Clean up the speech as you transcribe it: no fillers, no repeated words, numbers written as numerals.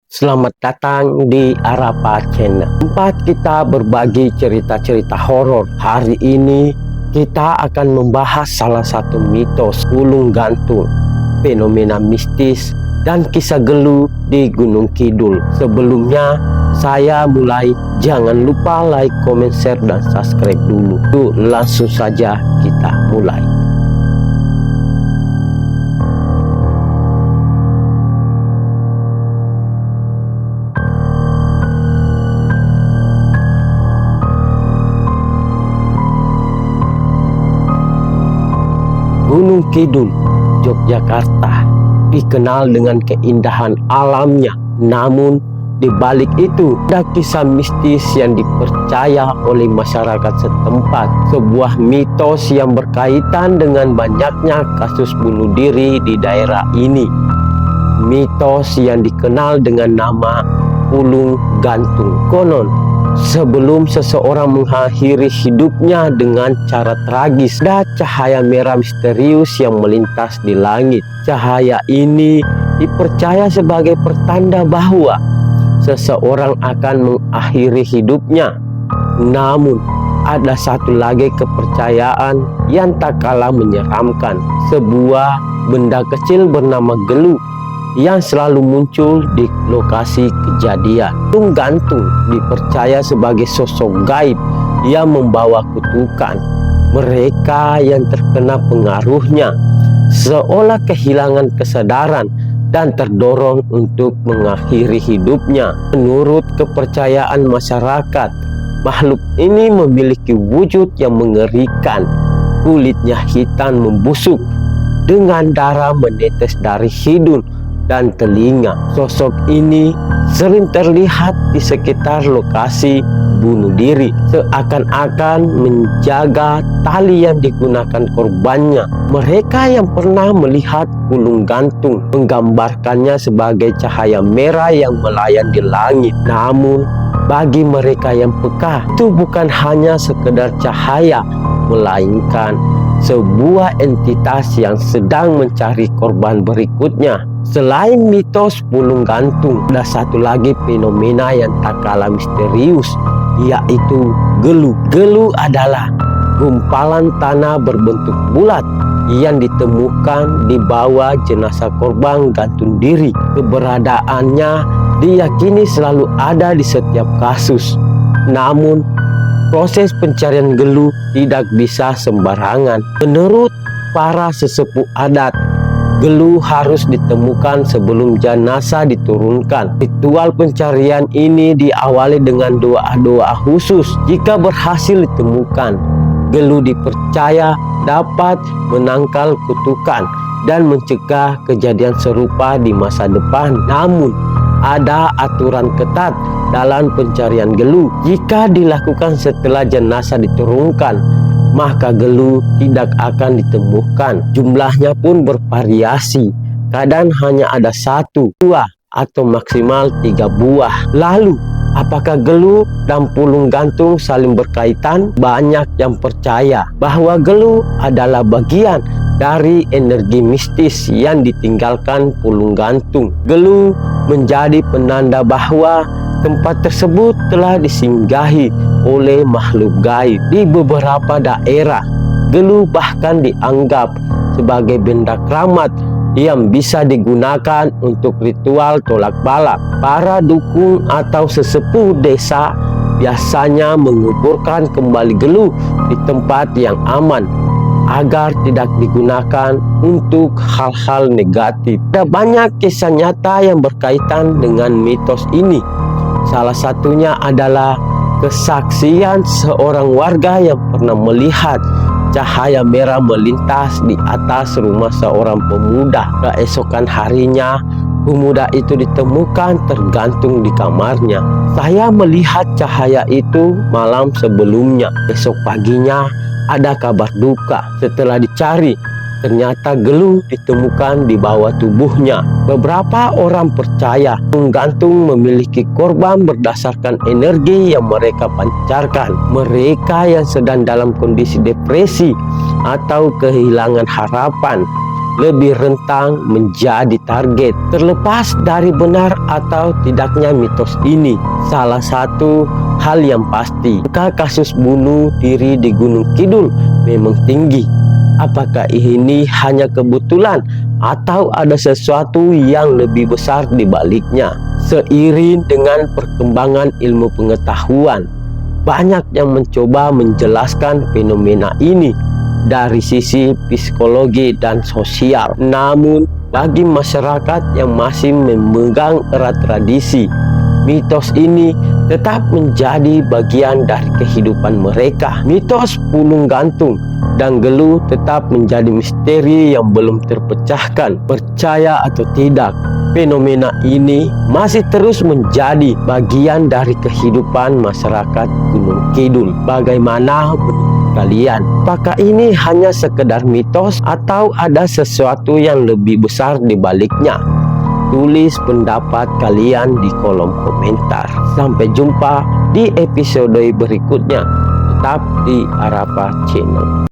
Selamat datang di Arapa Channel, tempat kita berbagi cerita-cerita horor. Hari ini kita akan membahas salah satu mitos ulung gantung, fenomena mistis dan kisah gelu di Gunung Kidul. Sebelumnya saya mulai, jangan lupa like, comment, share, dan subscribe dulu. Yuk langsung saja kita mulai. Gunung Kidul, Yogyakarta, dikenal dengan keindahan alamnya. Namun, di balik itu ada kisah mistis yang dipercaya oleh masyarakat setempat. Sebuah mitos yang berkaitan dengan banyaknya kasus bunuh diri di daerah ini. Mitos yang dikenal dengan nama ulung gantung. Konon, sebelum seseorang mengakhiri hidupnya dengan cara tragis, ada cahaya merah misterius yang melintas di langit. Cahaya ini dipercaya sebagai pertanda bahwa seseorang akan mengakhiri hidupnya. Namun, ada satu lagi kepercayaan yang tak kalah menyeramkan. Sebuah benda kecil bernama gelu yang selalu muncul di lokasi kejadian. Ulung gantung dipercaya sebagai sosok gaib yang membawa kutukan. Mereka yang terkena pengaruhnya seolah kehilangan kesadaran dan terdorong untuk mengakhiri hidupnya. Menurut kepercayaan masyarakat, makhluk ini memiliki wujud yang mengerikan. Kulitnya hitam membusuk dengan darah menetes dari hidung dan telinga. Sosok ini sering terlihat di sekitar lokasi bunuh diri, seakan-akan menjaga tali yang digunakan korbannya. Mereka yang pernah melihat ulung gantung menggambarkannya sebagai cahaya merah yang melayang di langit. Namun, bagi mereka yang peka, itu bukan hanya sekedar cahaya, melainkan sebuah entitas yang sedang mencari korban berikutnya. Selain mitos ulung gantung, ada satu lagi fenomena yang tak kalah misterius, yaitu gelu. Gelu adalah gumpalan tanah berbentuk bulat yang ditemukan di bawah jenazah korban gantung diri. Keberadaannya diyakini selalu ada di setiap kasus. Namun, proses pencarian gelu tidak bisa sembarangan. Menurut para sesepuh adat, gelu harus ditemukan sebelum jenazah diturunkan. Ritual pencarian ini diawali dengan doa-doa khusus. Jika berhasil ditemukan, gelu dipercaya dapat menangkal kutukan dan mencegah kejadian serupa di masa depan. Namun, ada aturan ketat dalam pencarian gelu. Jika dilakukan setelah jenazah diturunkan, maka gelu tidak akan ditemukan. Jumlahnya pun bervariasi. Kadang hanya ada 1, 2, atau maksimal 3 buah. Lalu, apakah gelu dan ulung gantung saling berkaitan? Banyak yang percaya bahwa gelu adalah bagian dari energi mistis yang ditinggalkan ulung gantung. Gelu menjadi penanda bahwa tempat tersebut telah disinggahi oleh makhluk gaib. Di beberapa daerah, gelu bahkan dianggap sebagai benda keramat yang bisa digunakan untuk ritual tolak bala. Para dukun atau sesepuh desa biasanya menguburkan kembali gelu di tempat yang aman agar tidak digunakan untuk hal-hal negatif. Ada banyak kisah nyata yang berkaitan dengan mitos ini. Salah satunya adalah kesaksian seorang warga yang pernah melihat cahaya merah melintas di atas rumah seorang pemuda. Keesokan harinya, pemuda itu ditemukan tergantung di kamarnya. Saya melihat cahaya itu malam sebelumnya. Esok paginya ada kabar duka. Setelah dicari, ternyata gelu ditemukan di bawah tubuhnya. Beberapa orang percaya ulung gantung memiliki korban berdasarkan energi yang mereka pancarkan. Mereka yang sedang dalam kondisi depresi atau kehilangan harapan lebih rentan menjadi target. Terlepas dari benar atau tidaknya mitos ini, salah satu hal yang pasti, angka kasus bunuh diri di Gunung Kidul memang tinggi. Apakah ini hanya kebetulan atau ada sesuatu yang lebih besar di baliknya? Seiring dengan perkembangan ilmu pengetahuan, banyak yang mencoba menjelaskan fenomena ini dari sisi psikologi dan sosial. Namun, bagi masyarakat yang masih memegang erat tradisi, mitos ini tetap menjadi bagian dari kehidupan mereka. Mitos Pulung Gantung dan Geluh tetap menjadi misteri yang belum terpecahkan. Percaya atau tidak, fenomena ini masih terus menjadi bagian dari kehidupan masyarakat Gunung Kidul. Bagaimana menurut kalian? Apakah ini hanya sekedar mitos atau ada sesuatu yang lebih besar di baliknya? Tulis pendapat kalian di kolom komentar. Sampai jumpa di episode berikutnya. Tetap di Arafah Channel.